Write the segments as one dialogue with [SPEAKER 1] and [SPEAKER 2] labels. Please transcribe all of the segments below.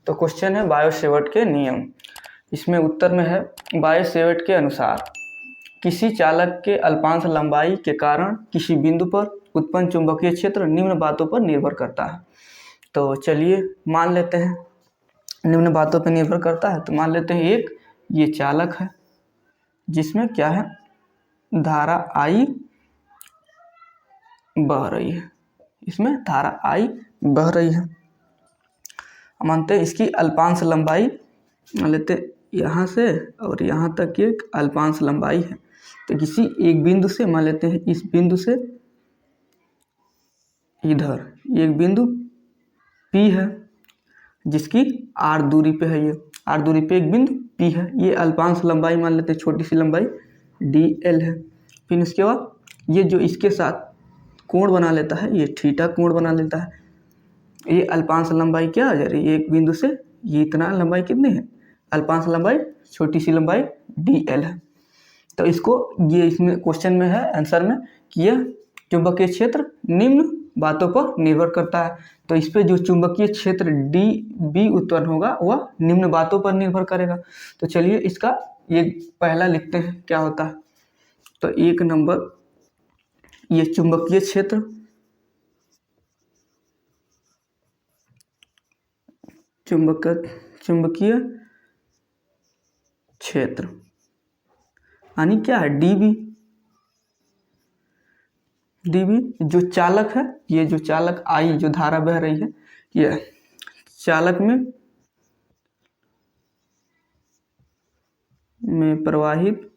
[SPEAKER 1] तो क्वेश्चन है बायो-सेवर्ट के नियम। इसमें उत्तर में है बायो-सेवर्ट के अनुसार किसी चालक के अल्पांश लंबाई के कारण किसी बिंदु पर उत्पन्न चुंबकीय क्षेत्र निम्न बातों पर निर्भर करता है। तो चलिए मान लेते हैं निम्न बातों पर निर्भर करता है। तो मान लेते हैं एक ये चालक है जिसमें क्या है, धारा I बह रही है, इसमें धारा I बह रही है। मानते हैं इसकी अल्पांश लंबाई मान लेते हैं यहाँ से और यहाँ तक की एक अल्पांश लंबाई है। तो किसी एक बिंदु से मान लेते हैं इस बिंदु से इधर एक बिंदु P है जिसकी R दूरी पे है, ये R दूरी पे एक बिंदु P है। ये अल्पांश लंबाई मान लेते हैं छोटी सी लंबाई dl है। फिर उसके बाद ये जो इसके साथ कोण बना लेता है, ये थीटा कोण बना लेता है। ये अल्पांश लंबाई क्या आ जा रही है, एक बिंदु से ये इतना लंबाई कितनी है, अल्पांश लंबाई छोटी सी लंबाई dl है। तो इसको ये इसमें क्वेश्चन में है आंसर में कि यह चुंबकीय क्षेत्र निम्न बातों पर निर्भर करता है। तो इस पे जो चुंबकीय क्षेत्र dB उत्पन्न होगा वह निम्न बातों पर निर्भर करेगा। तो चलिए इसका ये पहला लिखते हैं क्या होता है। तो एक नंबर ये चुंबकीय क्षेत्र, चुंबकीय क्षेत्र यानी क्या है dB। जो चालक है, ये जो चालक I जो धारा बह रही है, ये चालक में प्रवाहित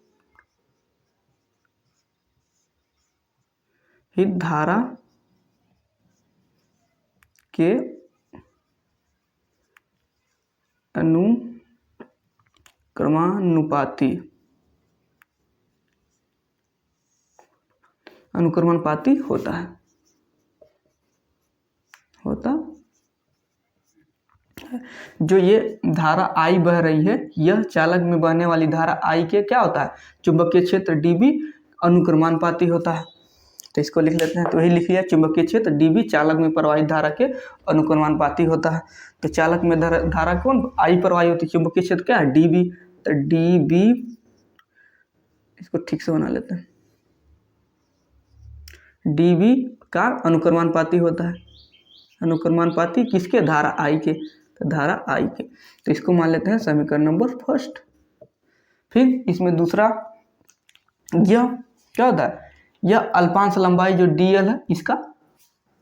[SPEAKER 1] धारा के अनुक्रमानुपाती होता है। जो ये धारा I बह रही है, यह चालक में बहने वाली धारा I के क्या होता है, चुंबकीय क्षेत्र dB अनुक्रमानुपाती होता है। तो इसको लिख लेते हैं। तो वही लिखिए चुंबकीय क्षेत्र dB चालक में प्रवाहित धारा के अनुक्रमानुपाती होता है। तो चालक में धारा कौन I प्रवाहित होती है, चुंबकीय क्षेत्र क्या है dB। तो dB इसको ठीक से बना लेते हैं, dB का अनुक्रमानुपाती होता है। अनुक्रमानुपाती किसके, धारा I के। तो धारा I के, तो इसको मान लेते हैं समीकरण नंबर फर्स्ट। फिर इसमें दूसरा यह क्या होता है, यह अल्पांश लंबाई जो dl है इसका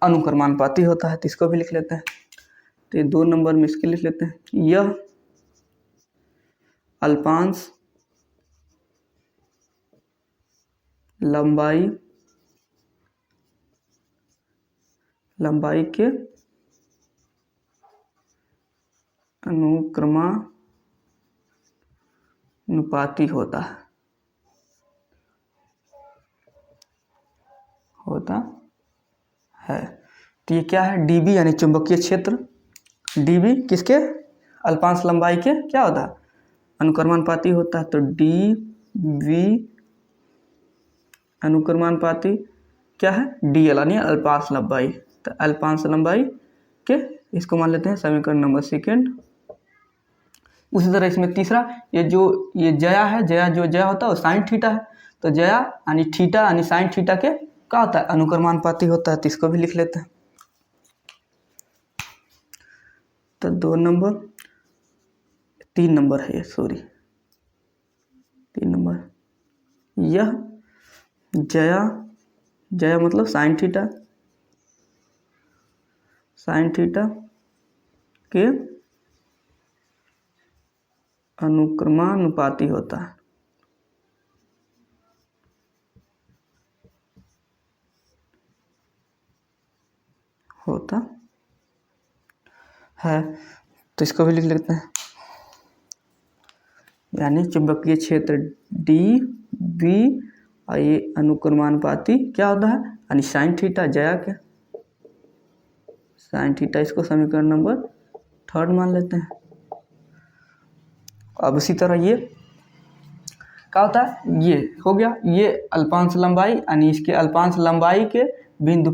[SPEAKER 1] अनुक्रमानुपाती होता है। तो इसको भी लिख लेते हैं। तो 2 नंबर में इसके लिख लेते हैं, यह अल्पांश लंबाई के अनुक्रमानुपाती होता है। तो ये क्या है, dB यानी चुंबकीय क्षेत्र। dB किसके, अल्पांश लंबाई के क्या होता है, अनुक्रमानुपाती होता है। तो dB अनुक्रमानुपाती क्या है, dl यानी अल्पांश लंबाई। तो अल्पांश लंबाई के इसको मान लेते हैं समीकरण नंबर सेकेंड। उसी तरह इसमें तीसरा ये जया है, जया होता है वो साइन थीटा है। तो जया यानी थीटा यानी साइन थीटा के क्या होता है, अनुक्रमानुपाती होता है। तो इसको भी लिख लेते हैं। तो 2 नंबर 3 नंबर है ये, सॉरी 3 नंबर, यह जया मतलब साइन थीटा के अनुक्रमानुपाती होता है। तो इसको भी लिख लेते हैं, यानी चुंबकीय क्षेत्र dB और ये अनुक्रमानुपाती क्या होता है, यानी साइन थीटा जया के साइन थीटा। इसको समीकरण नंबर 3 मान लेते हैं। अब इसी तरह ये क्या होता है, ये हो गया, ये अल्पांश लंबाई यानी इसके अल्पांश लंबाई के बिंदु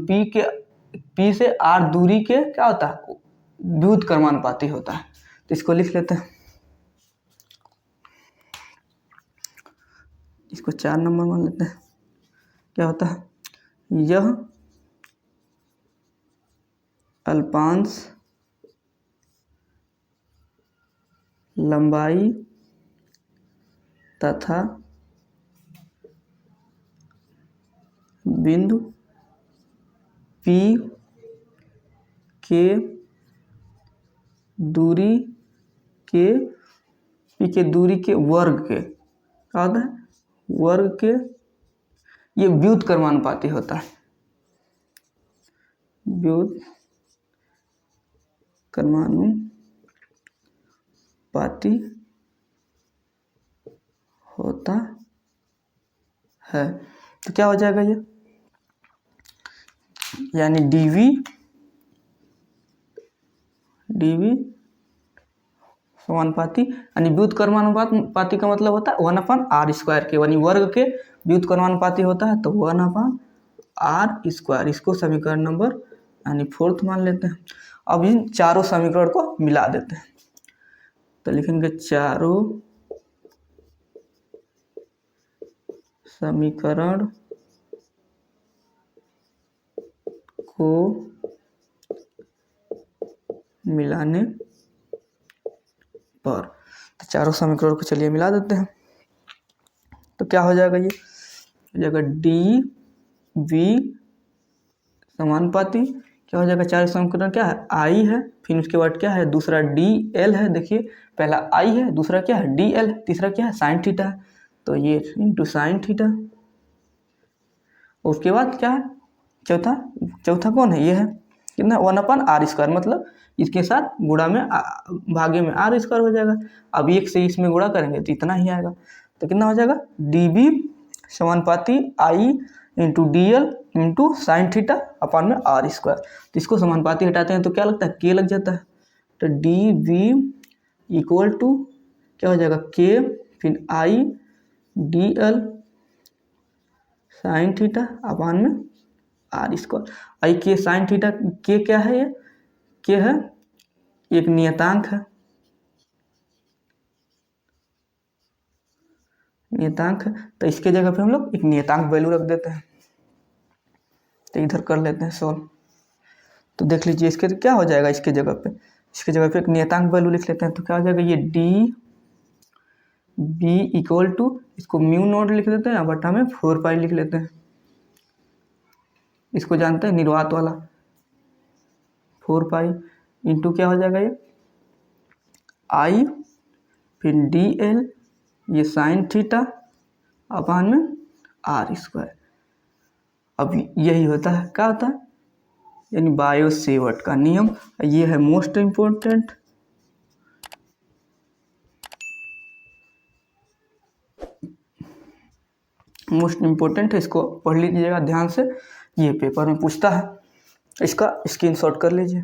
[SPEAKER 1] P से R दूरी के क्या होता है, व्युत्क्रमानुपाती होता है। तो इसको लिख लेते हैं, इसको 4 नंबर मान लेते हैं। क्या होता है, यह अल्पांश लंबाई तथा बिंदु P के दूरी के P के दूरी के वर्ग के, क्या होता है, वर्ग के, ये व्युत्क्रमानुपाती होता है, व्युत्क्रमानुपाती होता है। तो क्या हो जाएगा ये, यानी dv समानुपाती, यानी व्युत्क्रमानुपाती का मतलब होता है 1/r² के, यानी वर्ग के व्युत्क्रमानुपाती होता है तो 1/r²। इसको समीकरण नंबर यानी 4th मान लेते हैं। अब इन चारों समीकरण को मिला देते हैं, तो लिखेंगे चारों समीकरण को मिलाने पर, तो चारों समीकरण को चलिए मिला देते हैं। तो क्या हो जाएगा, ये हो जाएगा dv समानुपाती, क्या हो जाएगा, चार समीकरण क्या है, i है, फिर उसके बाद क्या है, दूसरा dl है, देखिए पहला i है, दूसरा क्या है dl है, तीसरा क्या है साइन थीटा है, तो ये इंटू साइन थीटा। उसके बाद क्या है, चौथा कौन है, ये है कितना 1/r², मतलब इसके साथ गुणा में भागे में r² हो जाएगा। अब 1 से इसमें गुणा करेंगे तो इतना ही आएगा, तो कितना हो जाएगा dv समानुपाती i into dl into sine theta अपन में r²। तो इसको समानुपाती हटाते हैं तो क्या लगता है, k लग जाता है, तो dv इक्वल टू क्या हो जाएगा k, फिर i dl साइन थीटा अपन में r²। आई के साइन थीटा, के क्या है, ये के है एक नियतांक है, तो इसके जगह पे हम लोग एक नियतांक वैल्यू रख देते हैं। तो इधर कर लेते हैं सॉल्व, तो देख लीजिए इसके क्या हो जाएगा, इसके जगह पे एक नियतांक वैल्यू लिख लेते हैं। तो क्या हो जाएगा, ये dv इक्वल टू, इसको म्यू नॉट लिख देते हैं, बटा में 4 पाई लिख लेते हैं। इसको जानते हैं निर्वात वाला, 4 पाई इंटू क्या हो जाएगा, ये i, फिर dl, ये साइन थीटा अपान में r²। अब यही होता है, क्या होता है, यानी बायो सेवर्ट का नियम, ये है मोस्ट इम्पोर्टेंट है, इसको पढ़ लीजिएगा ध्यान से, ये पेपर में पूछता है, इसका स्क्रीनशॉट कर लीजिए।